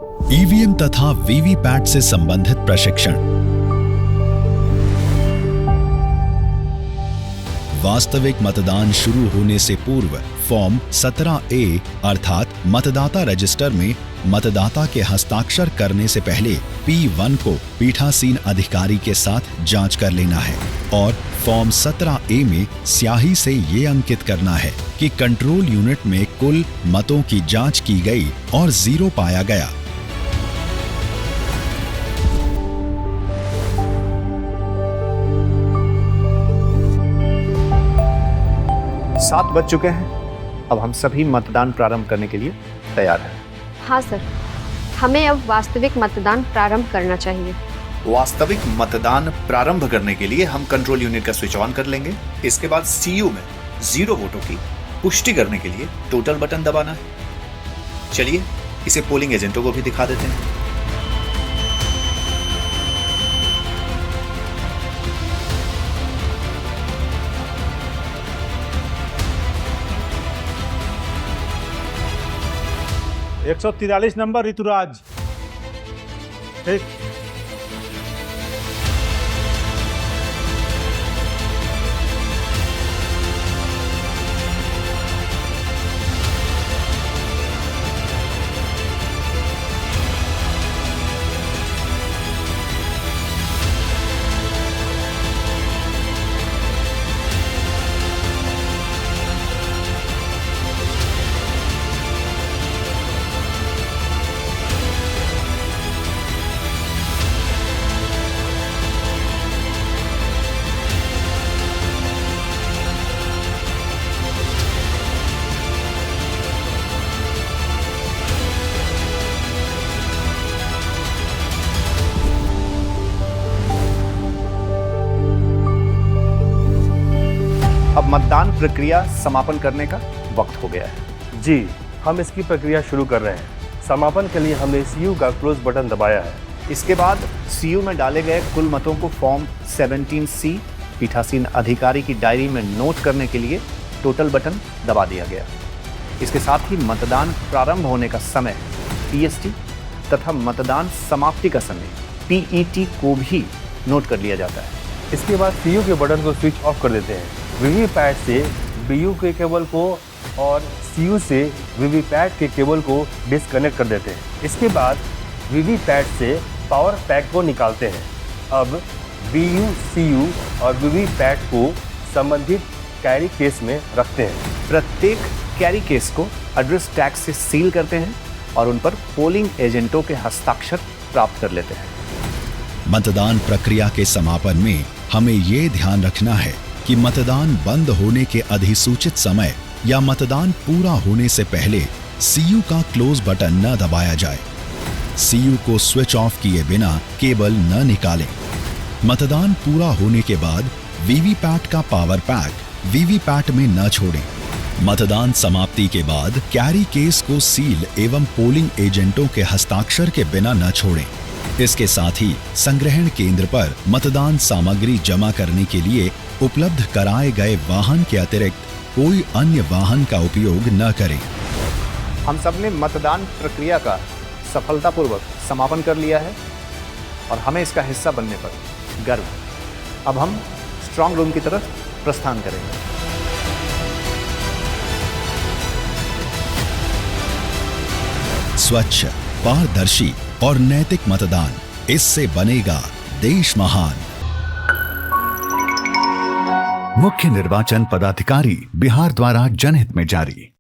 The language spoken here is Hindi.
ईवीएम तथा वीवीपैट से संबंधित प्रशिक्षण, वास्तविक मतदान शुरू होने से पूर्व फॉर्म 17A अर्थात मतदाता रजिस्टर में मतदाता के हस्ताक्षर करने से पहले P1 को पीठासीन अधिकारी के साथ जांच कर लेना है और फॉर्म 17A में स्याही से ये अंकित करना है कि कंट्रोल यूनिट में कुल मतों की जांच की गई और 0 पाया गया। सात बज चुके हैं। अब हम सभी मतदान प्रारंभ करने के लिए तैयार हैं। हाँ सर, हमें अब वास्तविक मतदान प्रारंभ करना चाहिए। वास्तविक मतदान प्रारंभ करने के लिए हम कंट्रोल यूनिट का स्विच ऑन कर लेंगे। इसके बाद सीयू में 0 वोटों की पुष्टि करने के लिए टोटल बटन दबाना है। चलिए इसे पोलिंग एजेंटों को भी दिखा देते हैं। एक 143 नंबर ऋतुराज। ठीक। अब मतदान प्रक्रिया समापन करने का वक्त हो गया है। जी, हम इसकी प्रक्रिया शुरू कर रहे हैं। समापन के लिए हमने सीयू का क्लोज बटन दबाया है। इसके बाद सीयू में डाले गए कुल मतों को फॉर्म 17C पीठासीन अधिकारी की डायरी में नोट करने के लिए टोटल बटन दबा दिया गया। इसके साथ ही मतदान प्रारंभ होने का समय PST तथा मतदान समाप्ति का समय PET को भी नोट कर लिया जाता है। इसके बाद सीयू के बटन को स्विच ऑफ कर देते हैं। वीवीपैट से बीयू के केबल को और सीयू से वीवीपैट के केबल को डिस्कनेक्ट कर देते हैं। इसके बाद वीवीपैट से पावर पैक को निकालते हैं। अब बीयू, सीयू और वीवीपैट को संबंधित कैरी केस में रखते हैं। प्रत्येक कैरी केस को एड्रेस टैग से सील करते हैं और उन पर पोलिंग एजेंटों के हस्ताक्षर प्राप्त कर लेते हैं। मतदान प्रक्रिया के समापन में हमें ये ध्यान रखना है कि मतदान बंद होने के अधिसूचित समय या मतदान पूरा होने से पहले सीयू का क्लोज बटन न दबाया जाए। सीयू को स्विच ऑफ किए बिना केबल न निकालें। मतदान पूरा होने के बाद वीवीपैट का पावर पैक वीवीपैट में न छोड़ें। मतदान समाप्ति के बाद कैरी केस को सील एवं पोलिंग एजेंटों के हस्ताक्षर के बिना न छोड़ें। इसके साथ ही संग्रहण केंद्र पर मतदान सामग्री जमा करने के लिए उपलब्ध कराए गए वाहन के अतिरिक्त कोई अन्य वाहन का उपयोग न करें। हम सबने मतदान प्रक्रिया का सफलतापूर्वक समापन कर लिया है और हमें इसका हिस्सा बनने पर गर्व है। अब हम स्ट्रांग रूम की तरफ प्रस्थान करेंगे। स्वच्छ, पारदर्शी और नैतिक मतदान, इससे बनेगा देश महान। मुख्य निर्वाचन पदाधिकारी, बिहार द्वारा जनहित में जारी।